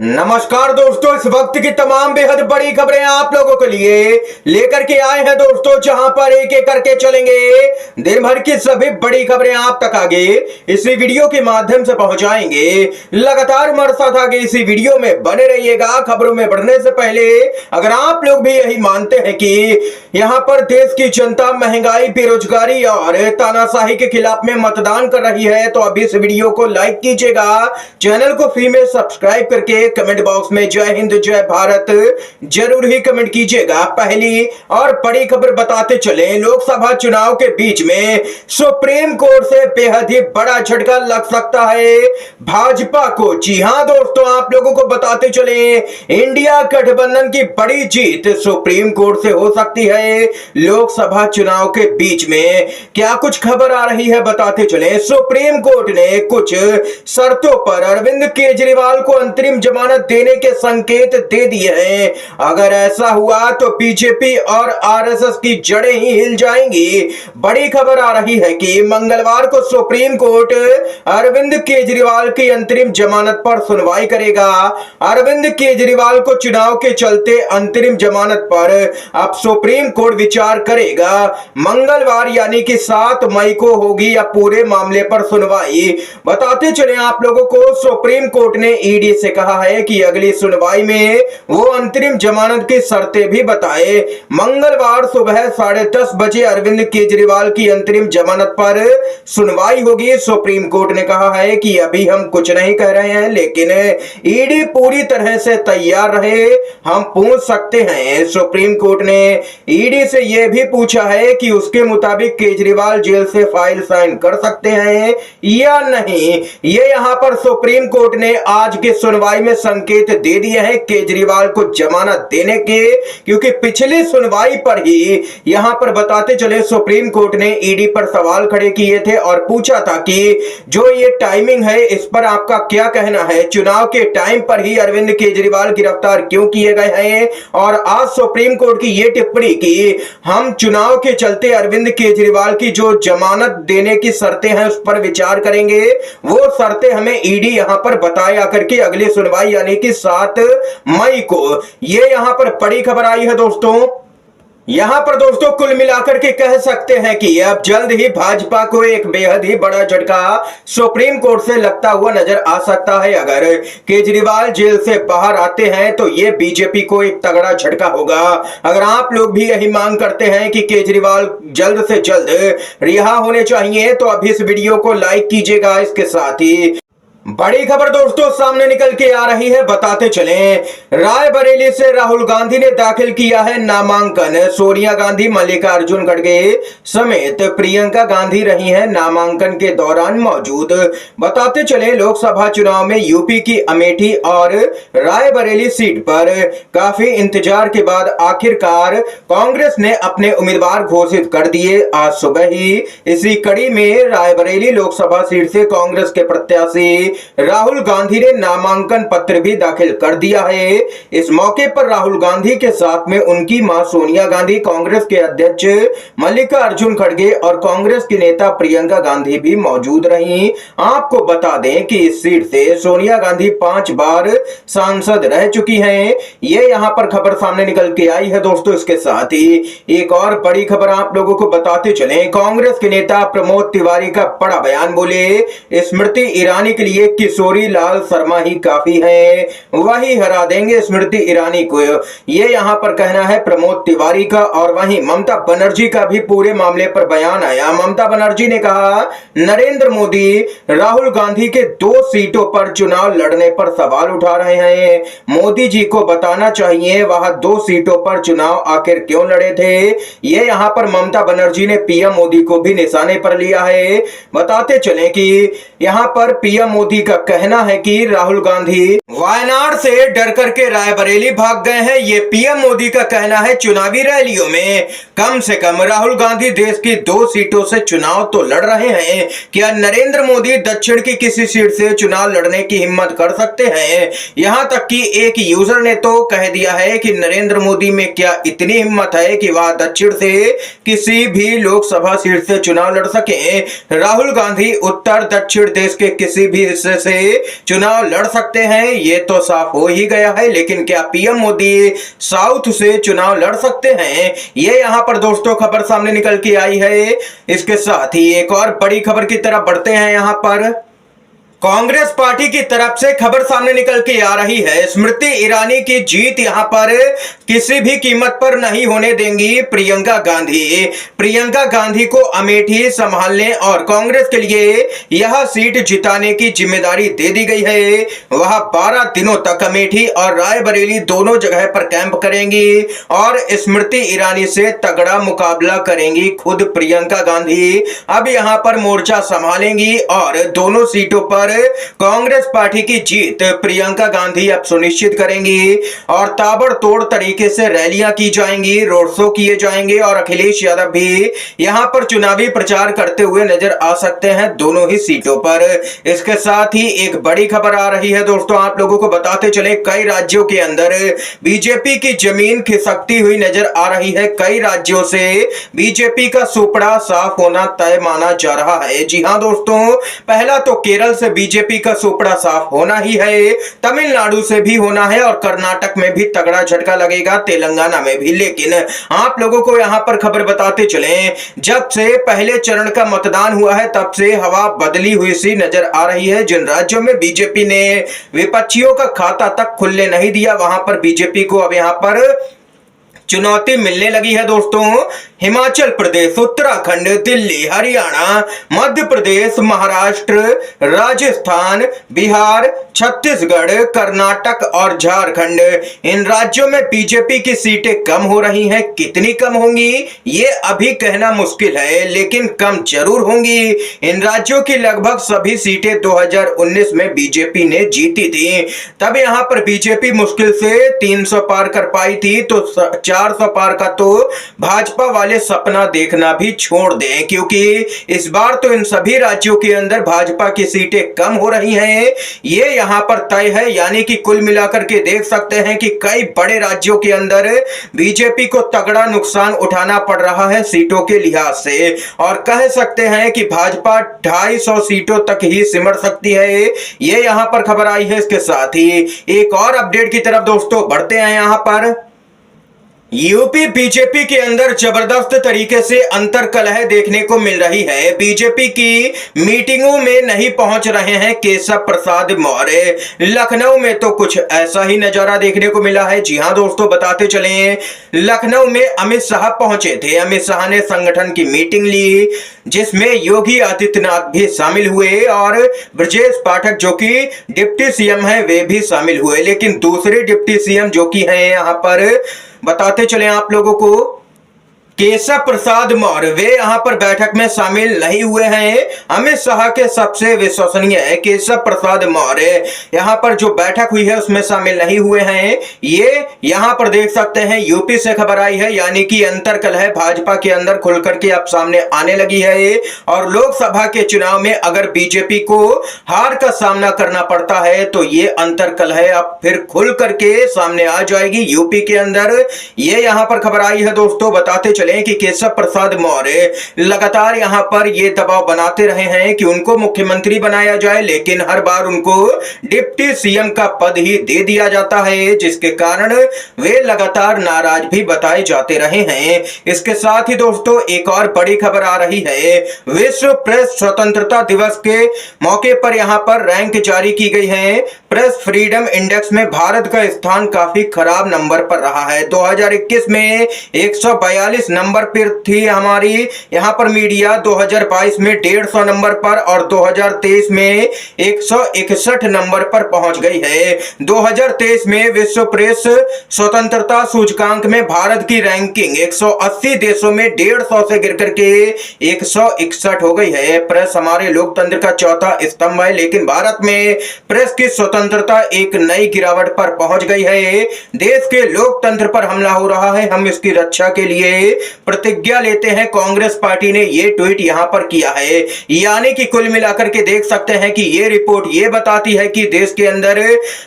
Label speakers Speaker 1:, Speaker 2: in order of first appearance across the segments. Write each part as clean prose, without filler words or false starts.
Speaker 1: नमस्कार दोस्तों, इस वक्त की तमाम बेहद बड़ी खबरें आप लोगों के लिए लेकर के आए हैं दोस्तों, जहां पर एक एक करके चलेंगे। दिन भर की सभी बड़ी खबरें आप तक आगे इसी वीडियो के माध्यम से पहुंचाएंगे। लगातार हमारे साथ आगे इसी वीडियो में बने रहिएगा। खबरों में बढ़ने से पहले अगर आप लोग भी यही मानते हैं कि यहां पर देश की जनता महंगाई, बेरोजगारी और तानाशाही के खिलाफ में मतदान कर रही है, तो अभी इस वीडियो को लाइक कीजिएगा, चैनल को फ्री में सब्सक्राइब करके कमेंट बॉक्स में जय हिंद जय भारत जरूर ही कमेंट कीजिएगा। पहली और बड़ी खबर बताते चले, लोकसभा चुनाव के बीच में सुप्रीम कोर्ट से बेहद ही बड़ा झटका लग सकता है भाजपा को। जी हां दोस्तों, आप लोगों को बताते चले, इंडिया गठबंधन की बड़ी जीत सुप्रीम कोर्ट से हो सकती है। लोकसभा चुनाव के बीच में क्या कुछ खबर आ रही है बताते चले। सुप्रीम कोर्ट ने कुछ शर्तों पर अरविंद केजरीवाल को अंतरिम जमानत देने के संकेत दे दिए हैं। अगर ऐसा हुआ तो बीजेपी और आरएसएस की जड़ें ही हिल जाएंगी। बड़ी खबर आ रही है कि मंगलवार को सुप्रीम कोर्ट अरविंद केजरीवाल की अंतरिम जमानत पर सुनवाई करेगा। अरविंद केजरीवाल को चुनाव के चलते अंतरिम जमानत पर अब सुप्रीम कोर्ट विचार करेगा। मंगलवार यानी कि 7 मई को होगी अब पूरे मामले पर सुनवाई। बताते चले आप लोगों को, सुप्रीम कोर्ट ने ईडी से कहा है कि अगली सुनवाई में वो अंतरिम जमानत की शर्तें भी बताए। मंगलवार सुबह 10:30 बजे अरविंद केजरीवाल की अंतरिम जमानत पर सुनवाई होगी। सुप्रीम कोर्ट ने कहा है कि अभी हम कुछ नहीं कह रहे हैं, लेकिन ईडी पूरी तरह से तैयार रहे, हम पूछ सकते हैं। सुप्रीम कोर्ट ने ईडी से यह भी पूछा है कि उसके मुताबिक केजरीवाल जेल से फाइल साइन कर सकते हैं या नहीं। ये यहां पर सुप्रीम कोर्ट ने आज की सुनवाई में संकेत दे दिए हैं केजरीवाल को जमानत देने के, क्योंकि पिछली सुनवाई पर ही यहां पर बताते चले सुप्रीम कोर्ट ने ईडी पर सवाल खड़े किए थे और पूछा था कि जो ये टाइमिंग है इस पर आपका क्या कहना है। चुनाव के टाइम पर ही अरविंद केजरीवाल गिरफ्तार क्यों किए गए हैं, और आज सुप्रीम कोर्ट की ये टिप्पणी की हम चुनाव के चलते अरविंद केजरीवाल की जो जमानत देने की शर्तें हैं उस पर विचार करेंगे। वो शर्तें हमें ईडी यहां पर बताया करके अगली सुनवाई यानी कि 7 मई को। ये यहां पर बड़ी खबर आई है दोस्तों। यहां पर दोस्तों कुल मिलाकर के कह सकते हैं कि अब जल्द ही भाजपा को एक बेहद ही बड़ा झटका सुप्रीम कोर्ट से लगता हुआ नजर आ सकता है। अगर केजरीवाल जेल से बाहर आते हैं तो ये बीजेपी को एक तगड़ा झटका होगा। अगर आप लोग भी यही मांग करते हैं कि केजरीवाल जल्द से जल्द रिहा होने चाहिए तो अभी इस वीडियो को लाइक कीजिएगा। इसके साथ ही बड़ी खबर दोस्तों सामने निकल के आ रही है, बताते चलें, रायबरेली से राहुल गांधी ने दाखिल किया है नामांकन। सोनिया गांधी, मल्लिकार्जुन खड़गे समेत प्रियंका गांधी रही हैं नामांकन के दौरान मौजूद। बताते चलें, लोकसभा चुनाव में यूपी की अमेठी और रायबरेली सीट पर काफी इंतजार के बाद आखिरकार कांग्रेस ने अपने उम्मीदवार घोषित कर दिए। आज सुबह ही इसी कड़ी में रायबरेली लोकसभा सीट से कांग्रेस के प्रत्याशी राहुल गांधी ने नामांकन पत्र भी दाखिल कर दिया है। इस मौके पर राहुल गांधी के साथ में उनकी मां सोनिया गांधी, कांग्रेस के अध्यक्ष मल्लिकार्जुन खड़गे और कांग्रेस की नेता प्रियंका गांधी भी मौजूद रहीं। आपको बता दें कि इस सीट से सोनिया गांधी 5 बार सांसद रह चुकी हैं। ये यहां पर खबर सामने निकल के आई है दोस्तों। इसके साथ ही एक और बड़ी खबर आप लोगों को बताते चलें, कांग्रेस के नेता प्रमोद तिवारी का बड़ा बयान। बोले, स्मृति ईरानी के लिए किशोरी लाल शर्मा ही काफी है, वही हरा देंगे स्मृति ईरानी को। ये यहां पर कहना है प्रमोद तिवारी का। और वहीं ममता बनर्जी का भी पूरे मामले पर बयान आया। ममता बनर्जी ने कहा, नरेंद्र मोदी राहुल गांधी के 2 सीटों पर चुनाव लड़ने पर सवाल उठा रहे हैं। मोदी जी को बताना चाहिए वह 2 सीटों पर चुनाव आखिर क्यों लड़े थे। ये यहां पर ममता बनर्जी ने पीएम मोदी को भी निशाने पर लिया है। बताते चले कि यहां पर पीएम मोदी का कहना है कि राहुल गांधी वायनाड से डर करके रायबरेली भाग गए हैं। ये पीएम मोदी का कहना है। चुनावी रैलियों में कम से कम राहुल गांधी देश की 2 सीटों से चुनाव तो लड़ रहे हैं, क्या नरेंद्र मोदी दक्षिण की किसी सीट से चुनाव लड़ने की हिम्मत कर सकते हैं। यहां तक कि एक यूजर ने तो कह दिया है कि नरेंद्र मोदी में क्या इतनी हिम्मत है कि वह दक्षिण से किसी भी लोकसभा सीट से चुनाव लड़ सके। राहुल गांधी उत्तर दक्षिण देश के किसी भी हिस्से से चुनाव लड़ सकते हैं, ये तो साफ हो ही गया है। लेकिन क्या पीएम मोदी साउथ से चुनाव लड़ सकते हैं, ये यहां पर दोस्तों खबर सामने निकल के आई है। इसके साथ ही एक और बड़ी खबर की तरफ बढ़ते हैं। यहां पर कांग्रेस पार्टी की तरफ से खबर सामने निकल के आ रही है, स्मृति ईरानी की जीत यहां पर किसी भी कीमत पर नहीं होने देंगी प्रियंका गांधी। प्रियंका गांधी को अमेठी संभालने और कांग्रेस के लिए यह सीट जिताने की जिम्मेदारी दे दी गई है। वह 12 दिनों तक अमेठी और रायबरेली दोनों जगह पर कैंप करेंगी और स्मृति ईरानी से तगड़ा मुकाबला करेंगी खुद प्रियंका गांधी। अब यहां पर मोर्चा संभालेंगी और दोनों सीटों पर कांग्रेस पार्टी की जीत प्रियंका गांधी अब सुनिश्चित करेंगी और ताबड़तोड़ तरीके से रैलियां की जाएंगी, रोड शो किए जाएंगे और अखिलेश यादव भी यहां पर चुनावी प्रचार करते हुए नजर आ सकते हैं दोनों ही सीटों पर। इसके साथ ही एक बड़ी खबर आ रही है दोस्तों, आप लोगों को बताते चले, कई राज्यों के अंदर बीजेपी की जमीन खिसकती हुई नजर आ रही है। कई राज्यों से बीजेपी का सुपड़ा साफ होना तय माना जा रहा है। जी हां दोस्तों, पहला तो केरल से बीजेपी का सुपड़ा साफ होना ही है, तमिलनाडु से भी होना है और कर्नाटक में भी तगड़ा झटका लगेगा, तेलंगाना में भी। लेकिन आप लोगों को यहां पर खबर बताते चलें, जब से पहले चरण का मतदान हुआ है तब से हवा बदली हुई सी नजर आ रही है। जिन राज्यों में बीजेपी ने विपक्षियों का खाता तक खुलने नहीं दिया, वहां पर बीजेपी को अब यहां पर चुनौती मिलने लगी है दोस्तों। हिमाचल प्रदेश, उत्तराखंड, दिल्ली, हरियाणा, मध्य प्रदेश, महाराष्ट्र, राजस्थान, बिहार, छत्तीसगढ़, कर्नाटक और झारखंड, इन राज्यों में बीजेपी की सीटें कम हो रही हैं। कितनी कम होंगी ये अभी कहना मुश्किल है, लेकिन कम जरूर होंगी। इन राज्यों की लगभग सभी सीटें 2019 में बीजेपी ने जीती थी। तब यहां पर बीजेपी मुश्किल से 300 पार कर पाई थी, तो 400 पार का तो भाजपा वाले सपना देखना भी छोड़ दें, क्योंकि इस बार तो इन सभी राज्यों के अंदर भाजपा की सीटें कम हो रही हैं, ये यहां पर तय है। यानी कि कुल मिलाकर के देख सकते हैं कि कई बड़े राज्यों के अंदर बीजेपी को तगड़ा नुकसान उठाना पड़ रहा है सीटों के लिहाज से, और कह सकते हैं कि भाजपा 250 सीटों तक ही सिमट सकती है, ये यहां पर खबर आई है। इसके साथ ही एक और अपडेट की तरफ दोस्तों बढ़ते हैं। यहां पर यूपी बीजेपी के अंदर जबरदस्त तरीके से अंतर्कलह देखने को मिल रही है। बीजेपी की मीटिंगों में नहीं पहुंच रहे हैं केशव प्रसाद मौर्य। लखनऊ में तो कुछ ऐसा ही नजारा देखने को मिला है। जी हां दोस्तों, बताते चलें, लखनऊ में अमित शाह पहुंचे थे। अमित शाह ने संगठन की मीटिंग ली, जिसमें योगी आदित्यनाथ भी शामिल हुए और ब्रजेश पाठक जो कि डिप्टी सीएम है वे भी शामिल हुए। लेकिन दूसरे डिप्टी सीएम जो कि हैं यहां पर बताते चले आप लोगों को, केशव प्रसाद मौर्य, वे यहां पर बैठक में शामिल नहीं हुए हैं। अमित शाह के सबसे विश्वसनीय है केशव प्रसाद मौर्य, यहां पर जो बैठक हुई है उसमें शामिल नहीं हुए हैं। ये यहां पर देख सकते हैं, यूपी से खबर आई है, यानी कि अंतर्कलह भाजपा के अंदर खुलकर के अब सामने आने लगी है। और लोकसभा के चुनाव में अगर बीजेपी को हार का सामना करना पड़ता है तो ये अंतर्कलह अब फिर खुल करके सामने आ जाएगी यूपी के अंदर। ये यहां पर खबर आई है दोस्तों। बताते कि केशव प्रसाद मौर्य लगातार यहां पर ये दबाव बनाते रहे हैं कि उनको मुख्यमंत्री बनाया जाए, लेकिन हर बार उनको डिप्टी सीएम का पद ही दे दिया जाता है, जिसके कारण वे लगातार नाराज भी बताए जाते रहे हैं। इसके साथ ही दोस्तों एक और बड़ी खबर आ रही है, विश्व प्रेस स्वतंत्रता दिवस के मौके पर यहां पर रैंक जारी की गई है। प्रेस फ्रीडम इंडेक्स में भारत का स्थान काफी खराब नंबर पर रहा है। 2021 में 142 नंबर पर थी हमारी यहां पर मीडिया, 2022 में 150 नंबर पर और 2023 में 161 नंबर पर पहुंच गई है। 2023 में विश्व प्रेस स्वतंत्रता सूचकांक में भारत की रैंकिंग 180 देशों में 150 से गिर करके 161 हो गई है। प्रेस हमारे लोकतंत्र का चौथा स्तंभ है, लेकिन भारत में प्रेस की स्वतंत्रता एक नई गिरावट पर पहुंच गई है। देश के लोकतंत्र पर हमला हो रहा है, हम इसकी रक्षा के लिए प्रतिज्ञा लेते हैं। कांग्रेस पार्टी ने ये ट्वीट यहां पर किया है। यानी कि कुल मिलाकर के देख सकते हैं कि ये रिपोर्ट ये बताती है कि देश के अंदर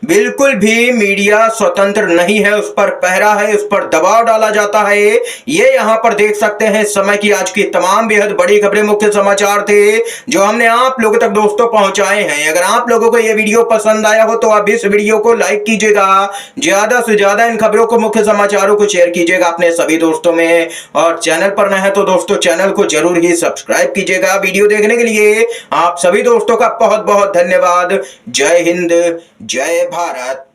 Speaker 1: बिल्कुल भी मीडिया स्वतंत्र नहीं है, उस पर पहरा है, उस पर दबाव डाला जाता है। ये यहां पर देख सकते हैं इस समय की आज की तमाम बेहद बड़ी खबरें, मुख्य समाचार थे जो हमने आप लोगों तक दोस्तों पहुंचाए हैं। अगर आप लोगों को यह वीडियो पसंद आया हो तो आप इस वीडियो को लाइक कीजिएगा, ज्यादा से ज्यादा इन खबरों को, मुख्य समाचारों को शेयर कीजिएगा अपने सभी दोस्तों में, और चैनल पर नए हैं तो दोस्तों चैनल को जरूर ही सब्सक्राइब कीजिएगा। वीडियो देखने के लिए आप सभी दोस्तों का बहुत बहुत धन्यवाद। जय हिंद, जय भारत।